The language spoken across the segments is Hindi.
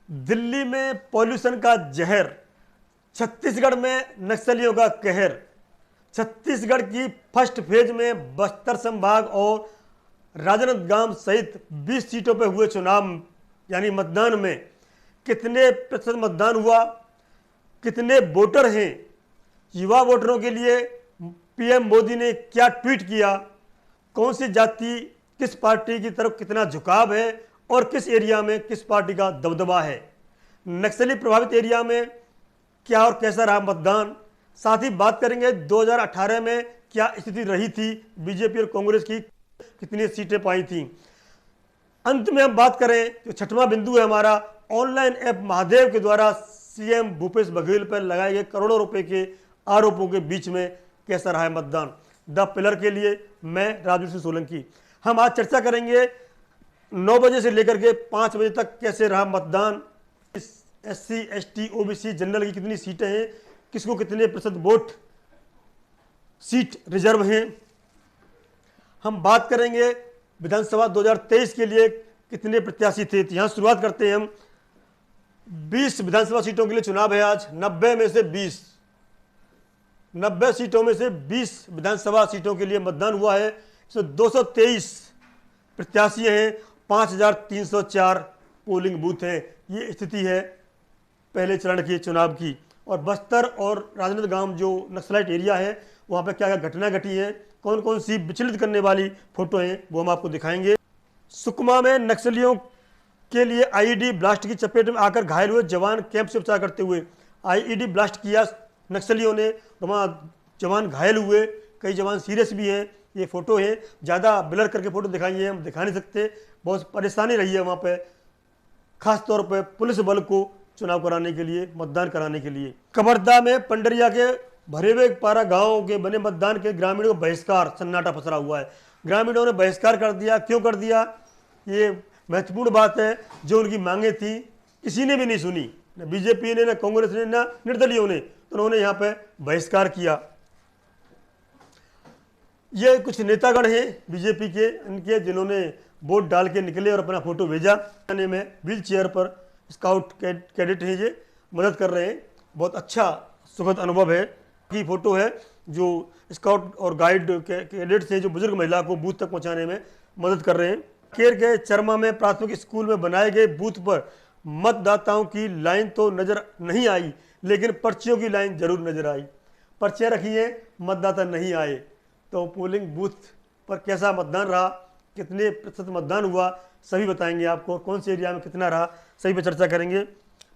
दिल्ली में पॉल्यूशन का जहर, छत्तीसगढ़ में नक्सलियों का कहर। छत्तीसगढ़ की फर्स्ट फेज में बस्तर संभाग और राजनांदगांव सहित 20 सीटों पर हुए चुनाव यानी मतदान में कितने प्रतिशत मतदान हुआ, कितने वोटर हैं, युवा वोटरों के लिए पीएम मोदी ने क्या ट्वीट किया, कौन सी जाति किस पार्टी की तरफ कितना झुकाव है और किस एरिया में किस पार्टी का दबदबा है, नक्सली प्रभावित एरिया में क्या और कैसा रहा मतदान। साथ ही बात करेंगे 2018 में क्या स्थिति रही थी, बीजेपी और कांग्रेस की कितनी सीटें पाई थी। अंत में हम बात करें जो छठवां बिंदु है हमारा, ऑनलाइन ऐप महादेव के द्वारा सीएम भूपेश बघेल पर लगाए गए करोड़ों रुपए के आरोपों के बीच में कैसा रहा है मतदान। द पिलर के लिए मैं राजू सिंह सोलंकी। हम आज चर्चा करेंगे 9 बजे से लेकर के 5 बजे तक कैसे रहा मतदान, एससी एसटी ओबीसी जनरल की कितनी सीटें हैं, किसको कितने प्रतिशत वोट सीट रिजर्व हैं। हम बात करेंगे विधानसभा 2023 के लिए कितने प्रत्याशी थे। यहां शुरुआत करते हैं हम। 20 विधानसभा सीटों के लिए चुनाव है आज। 90 में से 20 90 सीटों में से 20 विधानसभा सीटों के लिए मतदान हुआ है। इसमें 223 प्रत्याशी हैं, 5304 पोलिंग बूथ हैं। ये स्थिति है पहले चरण के चुनाव की। और बस्तर और राजनांदगांव जो नक्सलाइट एरिया है वहाँ पे क्या क्या घटना घटी है, कौन कौन सी विचलित करने वाली फोटो हैं वो हम आपको दिखाएंगे। सुकमा में नक्सलियों के लिए आईईडी ब्लास्ट की चपेट में आकर घायल हुए जवान कैंप से उपचार करते हुए आईईडी ब्लास्ट किया नक्सलियों ने, वहाँ जवान घायल हुए, कई जवान सीरियस भी हैं। ये फोटो है, ज़्यादा ब्लर करके फोटो दिखाई हम दिखा नहीं सकते, बहुत परेशानी रही है वहाँ पे, खास तौर पे पुलिस बल को चुनाव कराने के लिए, मतदान कराने के लिए। कवर्धा में पंडरिया के भरेवे पारा गांव के बने मतदान के ग्रामीणों को बहिष्कार, सन्नाटा पसरा हुआ है। ग्रामीणों ने बहिष्कार कर दिया। क्यों कर दिया, ये महत्वपूर्ण बात है। जो उनकी मांगे थी किसी ने भी नहीं सुनी, न बीजेपी ने, न कांग्रेस ने, न निर्दलीयों ने, तो उन्होंने यहाँ पे बहिष्कार किया। ये कुछ नेतागण हैं बीजेपी के, इनके जिन्होंने वोट डाल के निकले और अपना फोटो भेजा। में व्हील चेयर पर स्काउट कैडेट हैं, ये मदद कर रहे हैं। बहुत अच्छा सुखद अनुभव है की फोटो है जो स्काउट और गाइड कैडेट्स हैं जो बुजुर्ग महिला को बूथ तक पहुंचाने में मदद कर रहे हैं। केर के चरमा में प्राथमिक स्कूल में बनाए गए बूथ पर मतदाताओं की लाइन तो नजर नहीं आई, लेकिन पर्चियों की लाइन जरूर नजर आई। पर्चियाँ रखी हैं, मतदाता नहीं आए। तो पोलिंग बूथ पर कैसा मतदान रहा, कितने प्रतिशत मतदान हुआ, सभी बताएंगे आपको। कौन से एरिया में कितना रहा, सही पर चर्चा करेंगे।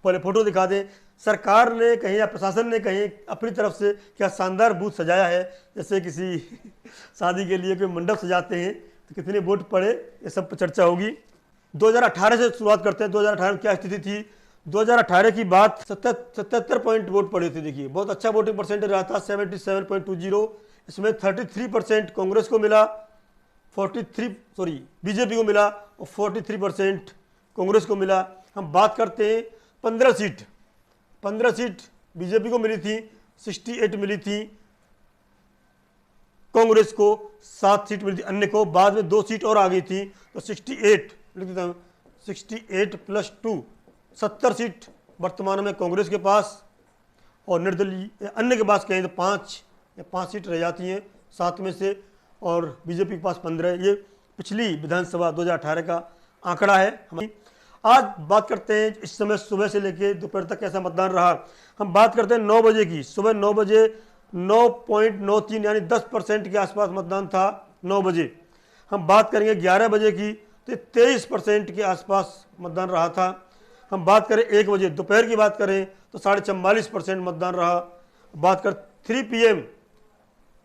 पहले फोटो दिखा दें। सरकार ने कहीं या प्रशासन ने कहीं अपनी तरफ से क्या शानदार बूथ सजाया है, जैसे किसी शादी के लिए कोई मंडप सजाते हैं, तो कितने वोट पड़े ये सब पर चर्चा होगी। 2018 से शुरुआत करते हैं। 2018 में क्या स्थिति थी। 2018 की बात 77 पॉइंट वोट पड़े थे। देखिए बहुत अच्छा वोटिंग परसेंटेज रहा था, 77.20। इसमें 33% कांग्रेस को मिला, बीजेपी को मिला और 43% कांग्रेस को मिला। हम बात करते हैं 15 सीट बीजेपी को मिली थी, 68 मिली थी कांग्रेस को, 7 सीट मिली थी अन्य को। बाद में 2 सीट और आ गई थी तो 68 लिख देता हूँ, 68 + 2 70 सीट वर्तमान में कांग्रेस के पास और निर्दलीय अन्य के पास कहें तो 5 सीट रह जाती हैं 7 में से, और बीजेपी के पास 15। ये पिछली विधानसभा 2018 का आंकड़ा है। हम आज बात करते हैं इस समय सुबह से लेकर दोपहर तक कैसा मतदान रहा। हम बात करते हैं 9 बजे की। सुबह 9 बजे 9.93 यानी 10% के आसपास मतदान था 9 बजे। हम बात करेंगे 11 बजे की तो 23% के आसपास मतदान रहा था। हम बात करें 1 बजे दोपहर की बात करें तो 44.5% मतदान रहा। बात कर 3 PM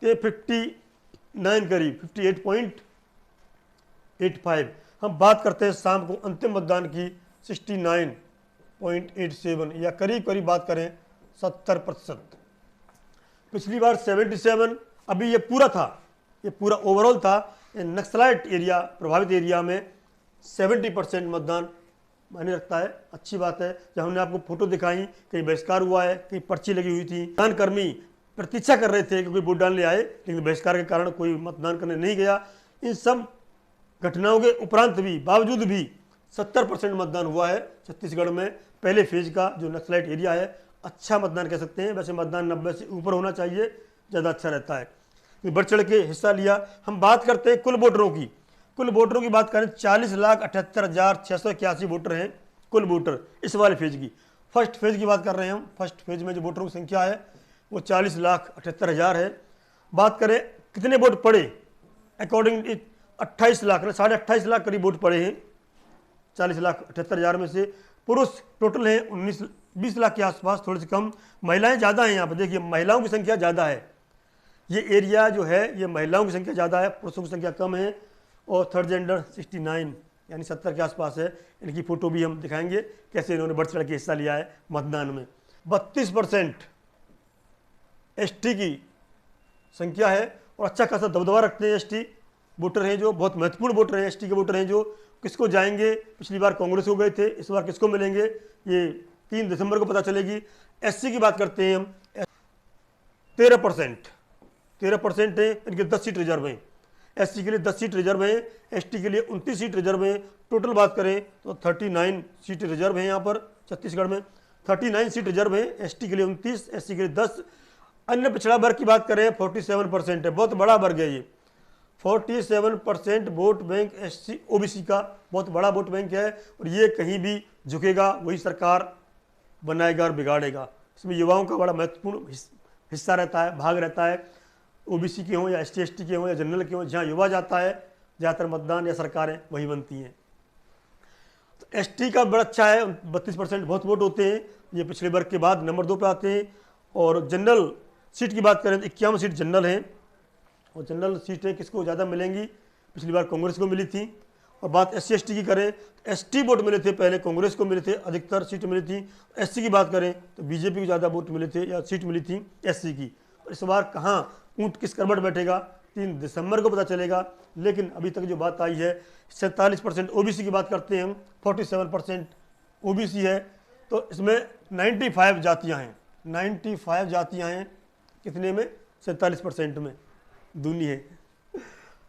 के 59 करीब 58.85। हम बात करते हैं शाम को अंतिम मतदान की 69.87 या करीब करीब बात करें 70%। पिछली बार 77, अभी ये पूरा था, ये पूरा ओवरऑल था। नक्सलाइट एरिया प्रभावित एरिया में 70% मतदान मायने रखता है। अच्छी बात है। जब हमने आपको फोटो दिखाई, कहीं बहिष्कार हुआ है, कहीं पर्ची लगी हुई थी, मतदानकर्मी प्रतीक्षा कर रहे थे कि कोई वोट डालने आए, लेकिन बहिष्कार के कारण कोई मतदान करने नहीं गया। इन सब घटनाओं के उपरांत भी, बावजूद भी 70% मतदान हुआ है छत्तीसगढ़ में। पहले फेज का जो नक्सलाइट एरिया है, अच्छा मतदान कह सकते हैं। वैसे मतदान 90 से ऊपर होना चाहिए, ज़्यादा अच्छा रहता है। बढ़ चढ़ के हिस्सा लिया। हम बात करते हैं कुल वोटरों की। कुल वोटरों की बात करें 40,78,681 वोटर हैं कुल वोटर इस वाले फेज की। फर्स्ट फेज की बात कर रहे हैं हम। फर्स्ट फेज में जो वोटरों की संख्या है वो 40,78,000 है। बात करें कितने वोट पड़े, अकॉर्डिंग 28 लाख, 28.5 लाख करीब वोट पड़े हैं 40,78,000 में से। पुरुष टोटल हैं 20 लाख के आसपास, थोड़े से कम। महिलाएं ज़्यादा हैं यहाँ पर, देखिए महिलाओं की संख्या ज़्यादा है। ये एरिया जो है ये महिलाओं की संख्या ज़्यादा है, पुरुषों की संख्या कम है। और थर्ड जेंडर 69 यानी 70 के आसपास है। इनकी फ़ोटो भी हम दिखाएंगे कैसे इन्होंने बढ़ चढ़ के हिस्सा लिया है मतदान में। 32% एसटी की संख्या है और अच्छा खासा दबदबा रखते हैं एसटी वोटर हैं, जो बहुत महत्वपूर्ण वोटर हैं। एसटी के वोटर हैं जो किसको जाएंगे, पिछली बार कांग्रेस को गए थे, इस बार किसको मिलेंगे ये 3 दिसंबर को पता चलेगी। एससी की बात करते हैं हम। 13% है, इनके 10 सीट रिजर्व हैं। एससी के लिए 10 सीट रिजर्व हैं, एसटी के लिए 29 सीट रिजर्व हैं। टोटल बात करें तो 39 सीट रिजर्व हैं यहाँ पर छत्तीसगढ़ में। 39 सीट रिजर्व हैं, एसटी के लिए 29, एससी के लिए 10। अन्य पिछड़ा वर्ग की बात करें 47% है, बहुत बड़ा वर्ग है ये। 47% वोट बैंक एससी ओबीसी का बहुत बड़ा वोट बैंक है। और ये कहीं भी झुकेगा वही सरकार बनाएगा और बिगाड़ेगा। इसमें युवाओं का बड़ा महत्वपूर्ण हिस्सा रहता है, भाग रहता है। ओबीसी के हों या एसटी एसटी के हों या जनरल के हों, जहाँ युवा जाता है ज़्यादातर मतदान या सरकारें वही बनती हैं। तो एसटी का बड़ा अच्छा है, 32% बहुत वोट होते हैं। ये पिछले वर्ग के बाद नंबर 2 पे आते हैं। और जनरल सीट की बात करें तो 51 सीट जनरल हैं। और जनरल सीटें किसको ज़्यादा मिलेंगी, पिछली बार कांग्रेस को मिली थी। और बात एससी एसटी की करें तो एसटी वोट मिले थे पहले, कांग्रेस को मिले थे, अधिकतर सीट मिली थी। एससी की बात करें तो बीजेपी को ज़्यादा वोट मिले थे या सीट मिली थी एससी की। इस बार कहाँ ऊँट किस करवट बैठेगा 3 दिसंबर को पता चलेगा। लेकिन अभी तक जो बात आई है 47% ओबीसी की बात करते हैं हम, 47% ओबीसी है। तो इसमें 95 जातियाँ हैं, 95 जातियाँ हैं कितने में, 47% में, दूनी है।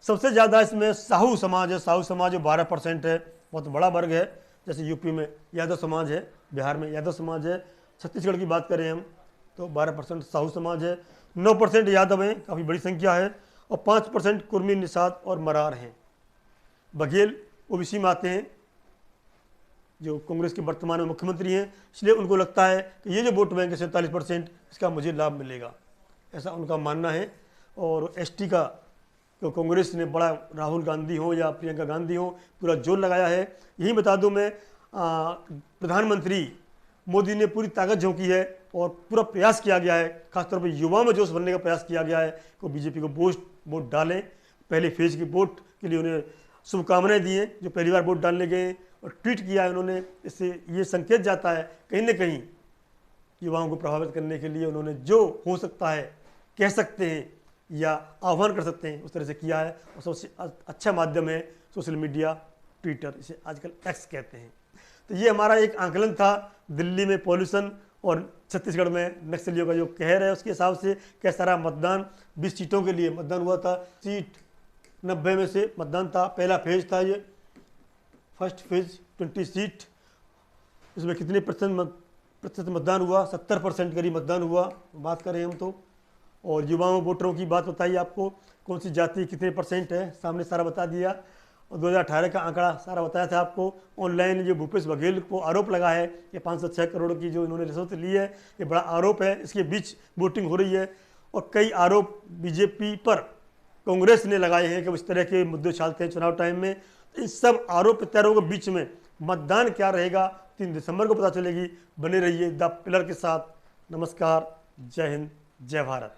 सबसे ज़्यादा इसमें साहू समाज है। साहू समाज 12% है, बहुत बड़ा वर्ग है। जैसे यूपी में यादव समाज है, बिहार में यादव समाज है। छत्तीसगढ़ की बात करें हम तो 12% साहू समाज है, 9% यादव हैं, काफ़ी बड़ी संख्या है। और 5% कुर्मी, निषाद और मरार हैं। बघेल ओबीसी में आते हैं, जो कांग्रेस के वर्तमान में मुख्यमंत्री हैं, इसलिए उनको लगता है कि ये जो वोट बैंक है 47%, इसका मुझे लाभ मिलेगा, ऐसा उनका मानना है। और एसटी का तो कांग्रेस ने बड़ा, राहुल गांधी हो या प्रियंका गांधी हो, पूरा जोर लगाया है। यही बता दूं मैं, प्रधानमंत्री मोदी ने पूरी ताकत झोंकी है और पूरा प्रयास किया गया है, खासतौर पर युवाओं में जोश भरने का प्रयास किया गया है कि बीजेपी को वोट डालें। पहले फेज की वोट के लिए उन्हें शुभकामनाएं दी हैं जो पहली बार वोट डालने गए, और ट्वीट किया है उन्होंने। इससे ये संकेत जाता है कहीं ना कहीं युवाओं को प्रभावित करने के लिए उन्होंने जो हो सकता है कह सकते हैं या आह्वान कर सकते हैं उस तरह से किया है। और सबसे अच्छा माध्यम है सोशल मीडिया, ट्विटर, इसे आजकल एक्स कहते हैं। तो ये हमारा एक आंकलन था दिल्ली में पॉल्यूशन और छत्तीसगढ़ में नक्सलियों का जो कहर है उसके हिसाब से क्या सारा मतदान 20 सीटों के लिए मतदान हुआ था। सीट 90 में से मतदान था, पहला फेज था ये, फर्स्ट फेज 20 सीट। इसमें कितने प्रतिशत मतदान हुआ, 70% करीब मतदान हुआ बात करें हम तो। और युवाओं वोटरों की बात बताइए आपको, कौन सी जाति कितने % है, सामने सारा बता दिया। और 2018 का आंकड़ा सारा बताया था आपको। ऑनलाइन जो भूपेश बघेल को आरोप लगा है ये 506 करोड़ की जो इन्होंने रिश्वत ली है, ये बड़ा आरोप है। इसके बीच वोटिंग हो रही है और कई आरोप बीजेपी पर कांग्रेस ने लगाए हैं कि इस तरह के मुद्दे उछालते हैं चुनाव टाइम में। इन सब आरोप प्रत्यारोपों के बीच में मतदान क्या रहेगा 3 दिसंबर को पता चलेगी। बने रहिए द पिलर के साथ। नमस्कार, जय हिंद, जय भारत।